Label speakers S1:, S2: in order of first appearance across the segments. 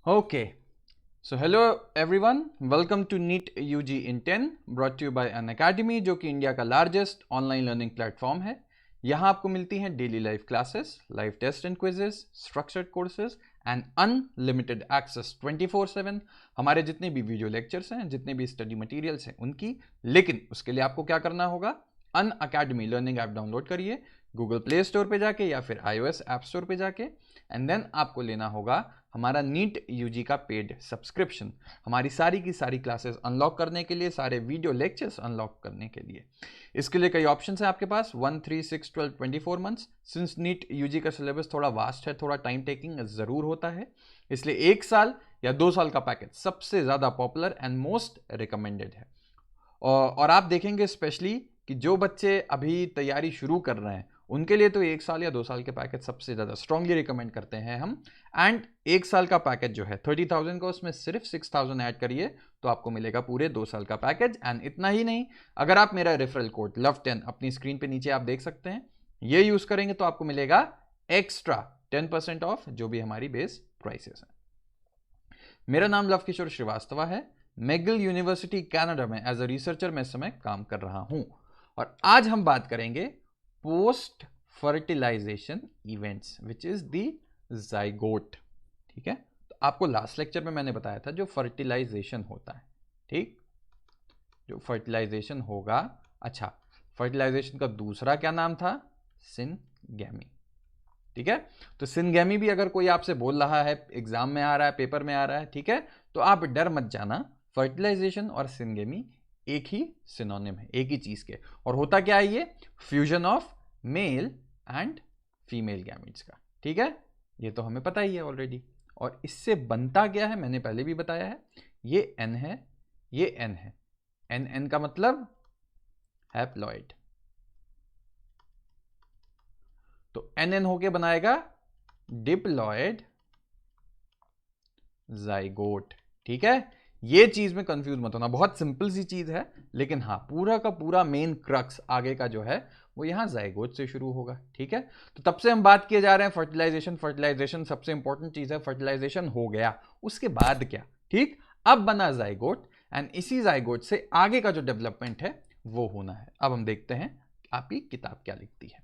S1: Okay, so hello everyone, welcome to NEET UG in 10 brought to you by An Academy जो कि India का largest online learning platform है। यहाँ आपको मिलती हैं daily live classes, live test and quizzes, structured courses and unlimited access 24/7। हमारे जितने भी वीडियो लेक्चर्स हैं, जितने भी स्टडी मटेरियल्स हैं उनकी, लेकिन उसके लिए आपको क्या करना होगा, अन अकेडमी लर्निंग ऐप डाउनलोड करिए गूगल प्ले स्टोर पे जाके या फिर iOS ऐप स्टोर पे जाके, एंड देन आपको लेना होगा हमारा नीट यूजी का पेड सब्सक्रिप्शन, हमारी सारी की सारी क्लासेस अनलॉक करने के लिए, सारे वीडियो लेक्चर्स अनलॉक करने के लिए। इसके लिए कई ऑप्शंस हैं आपके पास, 1, 3, 6, 12, 24 मंथ्स। सिंस नीट यूजी का सिलेबस थोड़ा वास्ट है, थोड़ा टाइम टेकिंग ज़रूर होता है, इसलिए 1 साल या 2 साल का पैकेज सबसे ज़्यादा पॉपुलर एंड मोस्ट रिकमेंडेड है। और आप देखेंगे स्पेशली कि जो बच्चे अभी तैयारी शुरू कर रहे हैं उनके लिए तो 1 साल या 2 साल के पैकेज सबसे ज़्यादा स्ट्रांगली रिकमेंड करते हैं हम। एंड 1 साल का पैकेज जो है 30,000 का, उसमें सिर्फ 6,000 ऐड करिए तो आपको मिलेगा पूरे 2 साल का पैकेज। एंड इतना ही नहीं, अगर आप मेरा रेफरल कोड LOVE10 अपनी स्क्रीन पे नीचे आप देख सकते हैं, ये यूज़ करेंगे तो आपको मिलेगा एक्स्ट्रा 10% ऑफ जो भी हमारी बेस प्राइसेस है। मेरा नाम लव किशोर श्रीवास्तव है, मैगिल यूनिवर्सिटी कनाडा में एज अ रिसर्चर मैं इस समय काम कर रहा हूं, और आज हम बात करेंगे post fertilization events which is the zygote. ठीक है, तो आपको लास्ट लेक्चर में मैंने बताया था जो फर्टिलाइजेशन होता है, ठीक, जो फर्टिलाइजेशन होगा। अच्छा, फर्टिलाइजेशन का दूसरा क्या नाम था? सिनगैमी। ठीक है, तो सिनगैमी भी अगर कोई आपसे बोल रहा है, एग्जाम में आ रहा है, पेपर में आ रहा है, ठीक है, तो आप डर मत जाना, फर्टिलाइजेशन और सिनगैमी एक ही सिनोनिम है, एक ही चीज के। और होता क्या है, ये fusion of male and female gametes का। ठीक है, ये तो हमें पता ही है ऑलरेडी। और इससे बनता क्या है, मैंने पहले भी बताया है, ये एन है, ये एन है। एन एन का मतलब हैप्लॉइड, तो एन एन होके बनाएगा डिप्लॉयड जाइगोट। ठीक है, ये चीज में कंफ्यूज मत होना, बहुत सिंपल सी चीज है, लेकिन हाँ पूरा का पूरा मेन क्रक्स आगे का जो है वो यहां जाइगोट से शुरू होगा। ठीक है, तो तब से हम बात किए जा रहे हैं फर्टिलाइजेशन। फर्टिलाइजेशन सबसे इंपॉर्टेंट चीज है, फर्टिलाइजेशन हो गया, उसके बाद क्या? ठीक, अब बना जाइगोट, एंड इसी जाइगोट से आगे का जो डेवलपमेंट है वो होना है। अब हम देखते हैं आपकी किताब क्या लिखती है।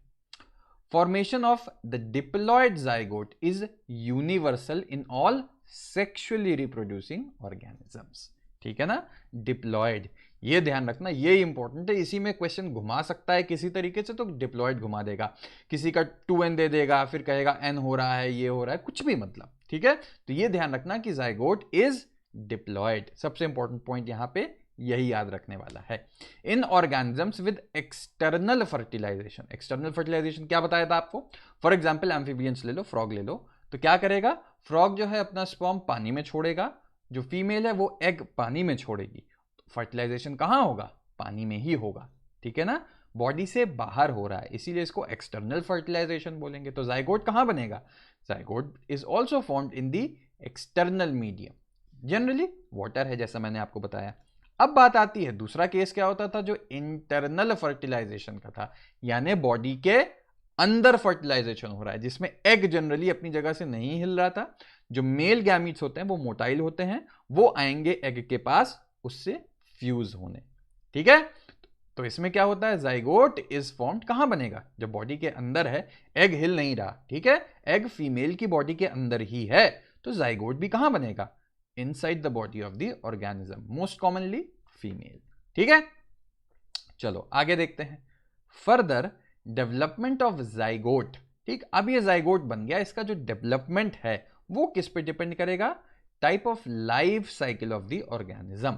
S1: Formation of the diploid zygote is universal in all sexually reproducing organisms। ठीक है ना, डिप्लॉयड, ये ध्यान रखना, ये इंपॉर्टेंट है। इसी में क्वेश्चन घुमा सकता है किसी तरीके से, तो डिप्लॉयड घुमा देगा, किसी का 2n दे देगा, फिर कहेगा n हो रहा है, ये हो रहा है, कुछ भी मतलब। ठीक है, तो ये ध्यान रखना कि जाइगोट इज डिप्लॉयड, सबसे इंपॉर्टेंट पॉइंट यहां पे यही याद रखने वाला है। In organisms with external fertilization, external fertilization क्या बताया था आपको? फॉर एग्जाम्पल एम्फीबियंस ले लो, फ्रॉग ले लो, तो क्या करेगा, फ्रॉग जो है अपना स्पर्म पानी में छोड़ेगा, जो फीमेल है वो एग पानी में छोड़ेगी, तो फर्टिलाइजेशन कहां होगा? पानी में ही होगा। ठीक है ना, बॉडी से बाहर हो रहा है, इसीलिए इसको एक्सटर्नल फर्टिलाइजेशन बोलेंगे। तो जाइगोट कहां बनेगा? Zygote is also formed in the external medium, generally water है, जैसा मैंने आपको बताया। अब बात आती है, दूसरा केस क्या होता था, जो इंटरनल फर्टिलाइजेशन का था, यानी बॉडी के अंदर फर्टिलाइजेशन हो रहा है, जिसमें एग जनरली अपनी जगह से नहीं हिल रहा था, जो मेल गैमीट्स होते हैं वो मोटाइल होते हैं, वो आएंगे एग के पास उससे फ्यूज होने। ठीक है, तो इसमें क्या होता है, जाइगोट इज फॉर्म्ड, कहां बनेगा? जब बॉडी के अंदर है, एग हिल नहीं रहा, ठीक है, एग फीमेल की बॉडी के अंदर ही है, तो जाइगोट भी कहां बनेगा? Inside the body of the organism, most commonly female. ठीक है, चलो आगे देखते हैं फर्दर डेवलपमेंट ऑफ जाइगोट। ठीक, अब ये जाइगोट बन गया, इसका जो डेवलपमेंट है वो किस पे डिपेंड करेगा? Type of life cycle of the organism.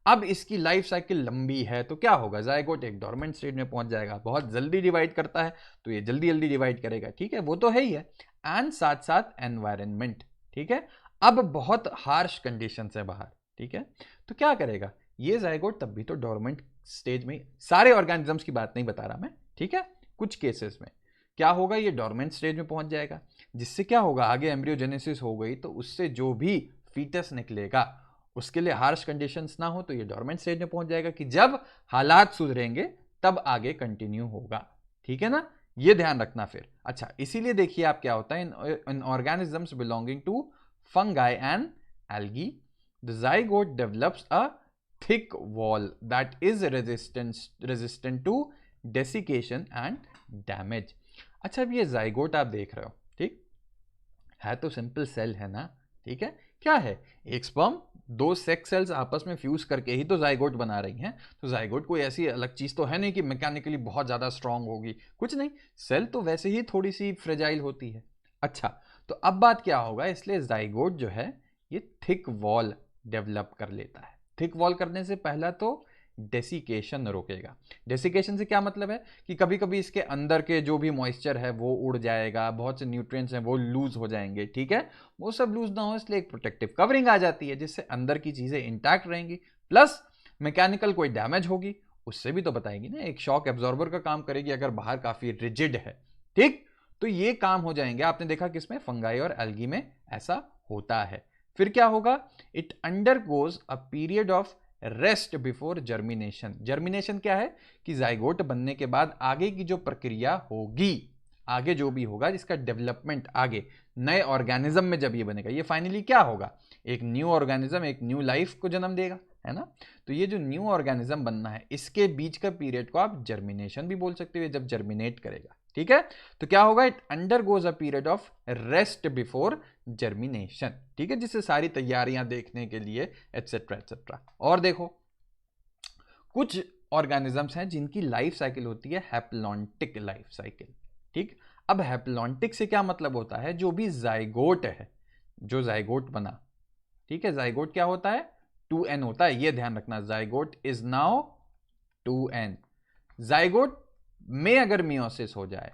S1: अब इसकी लाइफ साइकिल लंबी है तो क्या होगा, जाइगोट एक डोरमेंट स्टेज में पहुंच जाएगा, बहुत जल्दी डिवाइड करता है तो ये जल्दी जल्दी डिवाइड करेगा। ठीक है, वो तो है ही है, एंड साथ साथ एनवायरनमेंट। ठीक है, अब बहुत हार्श कंडीशन है बाहर, ठीक है, तो क्या करेगा ये जाइगोट? तब भी तो डोरमेंट स्टेज में, सारे ऑर्गेनिजम्स की बात नहीं बता रहा मैं, ठीक है, कुछ केसेस में क्या होगा, ये डोरमेंट स्टेज में पहुंच जाएगा, जिससे क्या होगा, आगे एम्ब्रियोजेनेसिस हो गई तो उससे जो भी फीटस निकलेगा उसके लिए हार्श कंडीशंस ना हो तो ये डोरमेंट स्टेज में पहुंच जाएगा, कि जब हालात सुधरेंगे तब आगे कंटिन्यू होगा। ठीक है ना, ये ध्यान रखना फिर। अच्छा, इसीलिए देखिए आप क्या होता है, in organisms belonging to fungi and algae, the zygote develops a thick wall that is resistant to desiccation and damage. अच्छा, अब ये जाइगोट आप देख रहे हो, ठीक है, तो सिंपल सेल है ना, ठीक है, क्या है, एक स्पर्म, दो सेक्स सेल्स आपस में फ्यूज करके ही तो जाइगोट बना रही हैं। तो जाइगोट कोई ऐसी अलग चीज तो है नहीं कि मैकेनिकली बहुत ज्यादा स्ट्रांग होगी, कुछ नहीं, सेल तो वैसे ही थोड़ी सी फ्रेजाइल होती है। अच्छा, तो अब बात क्या होगा, इसलिए जाइगोट जो है ये थिक वॉल डेवलप कर लेता है। थिक वॉल करने से पहला तो डेसिकेशन रोकेगा। डेसिकेशन से क्या मतलब है कि कभी कभी इसके अंदर के जो भी मॉइस्चर है वो उड़ जाएगा, बहुत से न्यूट्रिएंट्स हैं वो लूज हो जाएंगे, ठीक है, वो सब लूज ना हो इसलिए एक प्रोटेक्टिव कवरिंग आ जाती है जिससे अंदर की चीजें इंटैक्ट रहेंगी, प्लस मैकेनिकल कोई डैमेज होगी उससे भी तो बताएगी ना, एक शॉक एब्जॉर्बर का काम करेगी अगर बाहर काफी रिजिड है, ठीक, तो ये काम हो जाएंगे। आपने देखा किसमें, फंगाई और एल्गी में ऐसा होता है। फिर क्या होगा, it undergoes a period of rest before germination. Germination क्या है कि जाइगोट बनने के बाद आगे की जो प्रक्रिया होगी, आगे जो भी होगा जिसका डेवलपमेंट आगे नए ऑर्गेनिज्म में जब ये बनेगा, ये फाइनली क्या होगा, एक न्यू ऑर्गेनिज्म, एक न्यू लाइफ को जन्म देगा, है ना। तो ये जो न्यू ऑर्गेनिज्म बनना है इसके बीच का पीरियड को आप जर्मिनेशन भी बोल सकते हो, जब जर्मिनेट करेगा, ठीक है। तो क्या होगा, it undergoes a period of rest before germination, ठीक है, जिससे सारी तैयारियां देखने के लिए एटसेट्रा एटसेट्रा। और देखो कुछ ऑर्गेनिजम्स हैं जिनकी लाइफ साइकिल होती है हैप्लॉन्टिक लाइफ साइकिल, ठीक। अब हैप्लॉन्टिक से क्या मतलब होता है, जो भी जाइगोट है, जो जाइगोट बना, ठीक है, जाइगोट क्या होता है, 2n होता है, ये ध्यान रखना, zygote is now 2n। Zygote में अगर मियोसिस हो जाए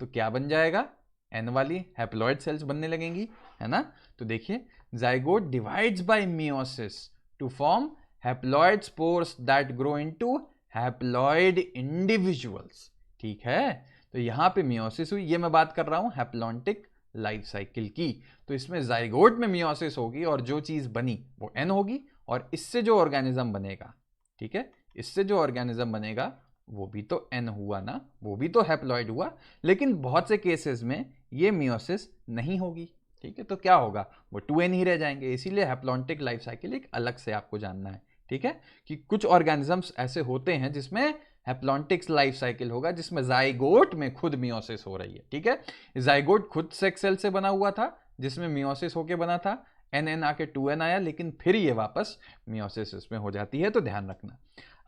S1: तो क्या बन जाएगा, n वाली हैप्लॉइड सेल्स बनने लगेंगी, है ना। तो देखिए, zygote divides by meiosis to form haploid spores that grow into haploid individuals, ठीक है। तो यहां पे मियोसिस हुई, ये मैं बात कर रहा हूं हैप्लॉन्टिक लाइफ साइकिल की। तो इसमें जाइगोट में मियोसिस होगी और जो चीज बनी वो n होगी, और इससे जो ऑर्गेनिज्म बनेगा, ठीक है, इससे जो ऑर्गेनिज्म बनेगा वो भी तो n हुआ ना, वो भी तो हैप्लॉइड हुआ, लेकिन बहुत से केसेस में ये मियोसिस नहीं होगी, ठीक है, तो क्या होगा, वो 2n ही रह जाएंगे। इसीलिए हैप्लॉन्टिक लाइफ साइकिल एक अलग से आपको जानना है, ठीक है, कि कुछ ऑर्गेनिजम्स ऐसे होते हैं जिसमें हैप्लॉन्टिक लाइफ साइकिल होगा, जिसमें जाइगोट में खुद मियोसिस हो रही है, ठीक है। जाइगोट खुद सेक्स सेल से बना हुआ था जिसमें मियोसिस होके बना था, n आके 2n आया, लेकिन फिर ये वापस मियोसिस इसमें हो जाती है, तो ध्यान रखना।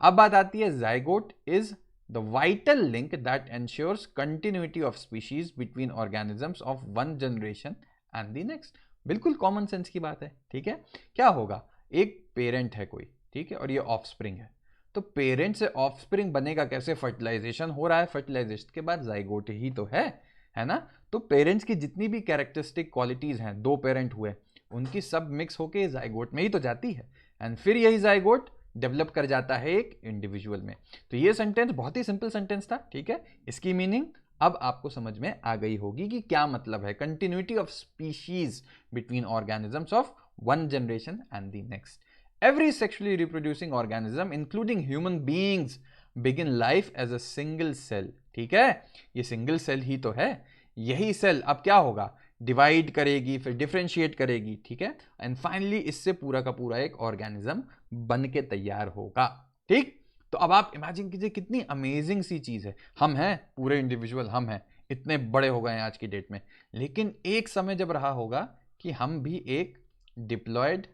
S1: अब बात आती है, zygote is the vital link that ensures continuity of species between organisms of one generation and the next. बिल्कुल कॉमन सेंस की बात है, ठीक है। क्या होगा, एक पेरेंट है कोई, ठीक है, और ये ऑफस्प्रिंग है, तो पेरेंट से ऑफस्प्रिंग बनेगा कैसे, फर्टिलाइजेशन हो रहा है, फर्टिलाइजेशन के बाद जाइगोट ही तो है ना। तो पेरेंट्स की जितनी भी कैरेक्टरिस्टिक क्वालिटीज हैं, दो पेरेंट हुए, उनकी सब मिक्स होके जाइगोट में ही तो जाती है, एंड फिर यही जाइगोट डेवलप कर जाता है एक इंडिविजुअल में। तो ये सेंटेंस बहुत ही सिंपल सेंटेंस था, ठीक है। इसकी मीनिंग अब आपको समझ में आ गई होगी कि क्या मतलब है, continuity of species between organisms of one generation and the next. Every sexually reproducing organism, including human beings, begin life as a single cell, ठीक है, ये सिंगल सेल ही तो है। यही सेल अब क्या होगा, डिवाइड करेगी, फिर डिफरेंशिएट करेगी, ठीक है, एंड फाइनली इससे पूरा का पूरा एक ऑर्गेनिज्म बन के तैयार होगा, ठीक। तो अब आप इमेजिन कीजिए कितनी अमेजिंग सी चीज है, हम हैं पूरे इंडिविजुअल, हम हैं इतने बड़े हो गए हैं आज की डेट में, लेकिन एक समय जब रहा होगा कि हम भी एक डिप्लॉयड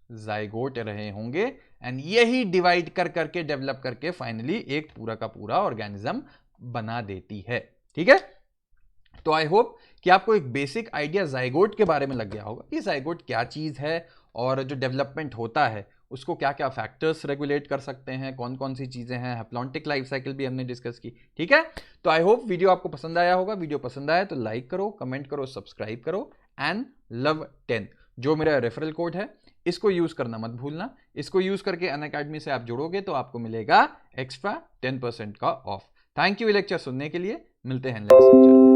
S1: जाइगोट रहे होंगे, एंड यही डिवाइड कर करके डेवलप करके फाइनली एक पूरा का पूरा ऑर्गेनिज्म बना देती है, ठीक है। तो आई होप कि आपको एक बेसिक आइडिया जाइगोट के बारे में लग गया होगा कि जाइगोट क्या चीज है, और जो डेवलपमेंट होता है उसको क्या क्या फैक्टर्स रेगुलेट कर सकते हैं, कौन कौन सी चीजें हैं, हैप्लॉन्टिक लाइफ साइकिल भी हमने डिस्कस की, ठीक है। तो आई होप वीडियो आपको पसंद आया होगा। वीडियो पसंद आया तो लाइक करो, कमेंट करो, सब्सक्राइब करो, एंड लव10 जो मेरा रेफरल कोड है इसको यूज करना मत भूलना। इसको यूज करके अनअकैडमी से आप जुड़ोगे तो आपको मिलेगा एक्स्ट्रा 10% का ऑफ। थैंक यू लेक्चर सुनने के लिए, मिलते हैं नेक्स्ट लेक्चर में।